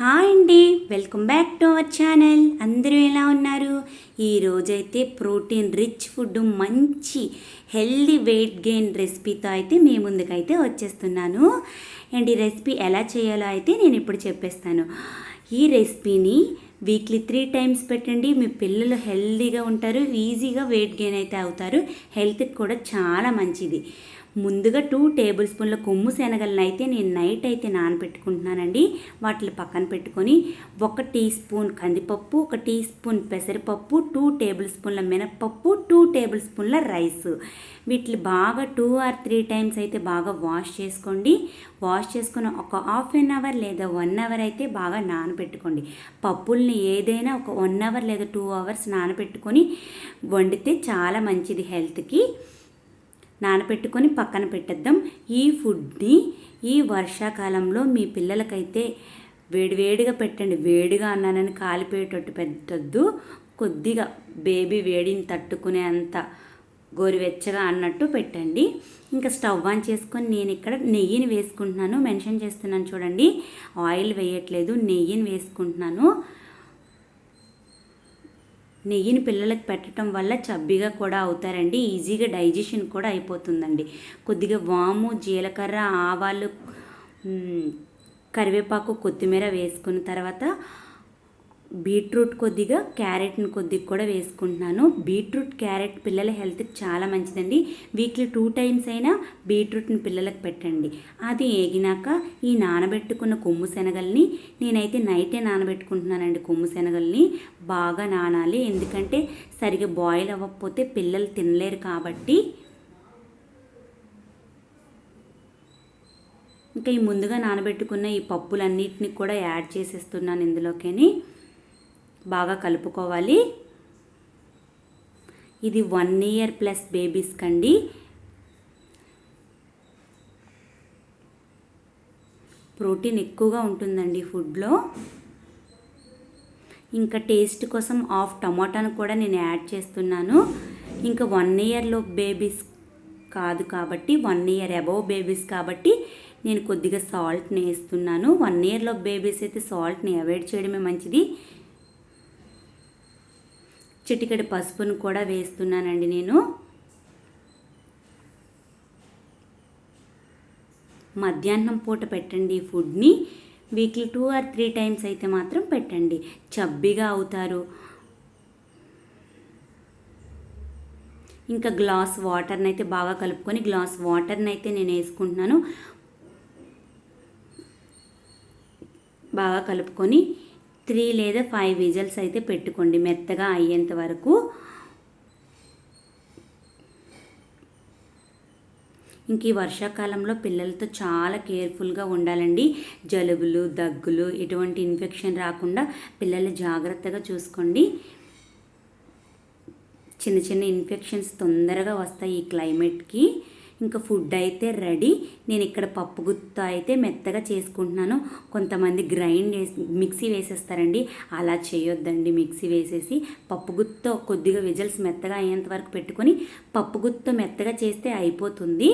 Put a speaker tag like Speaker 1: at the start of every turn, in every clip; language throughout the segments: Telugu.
Speaker 1: హాయ్ అండి, welcome back to our channel. అందరూ ఎలా ఉన్నారు? ఈరోజైతే ప్రోటీన్ రిచ్ ఫుడ్, మంచి హెల్దీ వెయిట్ గెయిన్ రెసిపీతో అయితే మీ ముందుకైతే వచ్చేస్తున్నాను. అండ్ ఈ రెసిపీ ఎలా చేయాలో అయితే నేను ఇప్పుడు చెప్పేస్తాను. ఈ రెసిపీని వీక్లీ 3 times పెట్టండి. మీ పిల్లలు హెల్దీగా ఉంటారు, ఈజీగా వెయిట్ గెయిన్ అయితే అవుతారు. హెల్త్కి కూడా చాలా మంచిది. ముందుగా 2 tablespoons కొమ్ము శనగలను అయితే నేను నైట్ అయితే నానబెట్టుకుంటున్నానండి. వాటిని పక్కన పెట్టుకొని 1 teaspoon కందిపప్పు, 1 teaspoon పెసరపప్పు, 2 tablespoons మినప్పప్పు, 2 tablespoons రైస్, వీటిని బాగా 2 or 3 times అయితే బాగా వాష్ చేసుకోండి. వాష్ చేసుకుని ఒక 1/2 hour లేదా 1 hour అయితే బాగా నానబెట్టుకోండి. పప్పుల్ని ఏదైనా ఒక 1 hour లేదా 2 hours నానబెట్టుకొని వండితే చాలా మంచిది హెల్త్కి. నానబెట్టుకొని పక్కన పెట్టేద్దాం. ఈ ఫుడ్ని ఈ వర్షాకాలంలో మీ పిల్లలకైతే వేడివేడిగా పెట్టండి. వేడిగా అన్నానని కాలిపోయేటట్టు పెట్టద్దు. కొద్దిగా బేబీ వేడిని తట్టుకునే అంత గోరువెచ్చగా అన్నట్టు పెట్టండి. ఇంకా స్టవ్ ఆన్ చేసుకొని నేను ఇక్కడ నెయ్యిని వేసుకుంటున్నాను. మెన్షన్ చేస్తున్నాను చూడండి, ఆయిల్ వేయట్లేదు, నెయ్యిని వేసుకుంటున్నాను. నెయ్యిని పిల్లలకు పెట్టడం వల్ల చబ్బీగా కూడా అవుతారండి, ఈజీగా డైజెషన్ కూడా అయిపోతుందండి. కొద్దిగా వాము, జీలకర్ర, ఆవాలు, కరివేపాకు, కొత్తిమీర వేసుకున్న తర్వాత బీట్రూట్ కొద్దిగా, క్యారెట్ని కొద్దిగా కూడా వేసుకుంటున్నాను. బీట్రూట్, క్యారెట్ పిల్లల హెల్త్కి చాలా మంచిదండి. వీక్లీ 2 times అయినా బీట్రూట్ని పిల్లలకు పెట్టండి. అది ఏగినాక ఈ నానబెట్టుకున్న కొమ్ము శనగల్ని నేనైతే నైటే నానబెట్టుకుంటున్నానండి. కొమ్ము శనగల్ని బాగా నానాలి, ఎందుకంటే సరిగా బాయిల్ అవ్వకపోతే పిల్లలు తినలేరు కాబట్టి. ఇంకా ఈ ముందుగా నానబెట్టుకున్న ఈ పప్పులన్నిటిని కూడా యాడ్ చేసేస్తున్నాను ఇందులోకి. బాగా కలుపుకోవాలి. ఇది 1 year plus బేబీస్ కండి. ప్రోటీన్ ఎక్కువగా ఉంటుందండి ఫుడ్లో. ఇంకా టేస్ట్ కోసం 1/2 టమాటాను కూడా నేను యాడ్ చేస్తున్నాను. ఇంకా 1 year బేబీస్ కాదు కాబట్టి, 1 year above బేబీస్ కాబట్టి నేను కొద్దిగా సాల్ట్ని వేస్తున్నాను. 1 year బేబీస్ అయితే సాల్ట్ని అవాయిడ్ చేయడమే మంచిది. చిటికెడు పసుపును కూడా వేస్తున్నానండి నేను. మధ్యాహ్నం పూట పెట్టండి ఈ ఫుడ్ని. వీక్లీ 2 or 3 times అయితే మాత్రం పెట్టండి, చబ్బీగా అవుతారు. ఇంకా గ్లాస్ వాటర్ని అయితే బాగా కలుపుకొని, గ్లాస్ వాటర్ని అయితే నేను వేసుకుంటున్నాను. బాగా కలుపుకొని 3 లేదా 5 విజిల్స్ అయితే పెట్టుకోండి మెత్తగా అయ్యేంత వరకు. ఇంక ఈ వర్షాకాలంలో పిల్లలతో చాలా కేర్ఫుల్గా ఉండాలండి. జలుబులు, దగ్గులు, ఎటువంటి ఇన్ఫెక్షన్ రాకుండా పిల్లలు జాగ్రత్తగా చూసుకోండి. చిన్న చిన్న ఇన్ఫెక్షన్స్ తొందరగా వస్తాయి ఈ క్లైమేట్కి. ఇంకా ఫుడ్ అయితే రెడీ. నేను ఇక్కడ పప్పు గుత్త అయితే మెత్తగా చేసుకుంటున్నాను. కొంతమంది మిక్సీ వేసేస్తారండి, అలా చేయొద్దండి. మిక్సీ వేసేసి పప్పు గుత్త కొద్దిగా విజిల్స్ మెత్తగా అయ్యేంత వరకు పెట్టుకొని పప్పు గుత్త మెత్తగా చేస్తే అయిపోతుంది.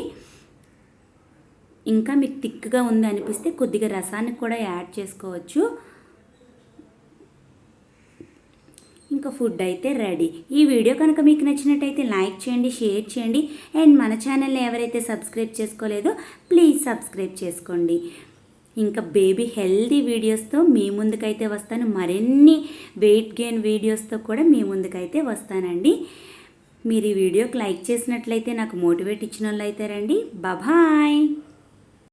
Speaker 1: ఇంకా మీకు థిక్గా ఉంది అనిపిస్తే కొద్దిగా రసాన్ని కూడా యాడ్ చేసుకోవచ్చు. ఇంకా ఫుడ్ అయితే రెడీ. ఈ వీడియో కనుక మీకు నచ్చినట్టయితే లైక్ చేయండి, షేర్ చేయండి. అండ్ మన ఛానల్ని ఎవరైతే సబ్స్క్రైబ్ చేసుకోలేదో ప్లీజ్ సబ్స్క్రైబ్ చేసుకోండి. ఇంకా బేబీ హెల్దీ వీడియోస్తో మీ ముందుకైతే వస్తాను. మరిన్ని వెయిట్ గెయిన్ వీడియోస్తో కూడా మీ ముందుకైతే వస్తానండి. మీరు ఈ వీడియోకి లైక్ చేసినట్లయితే నాకు మోటివేట్ ఇచ్చిన వాళ్ళు అవుతారండి. బాయ్.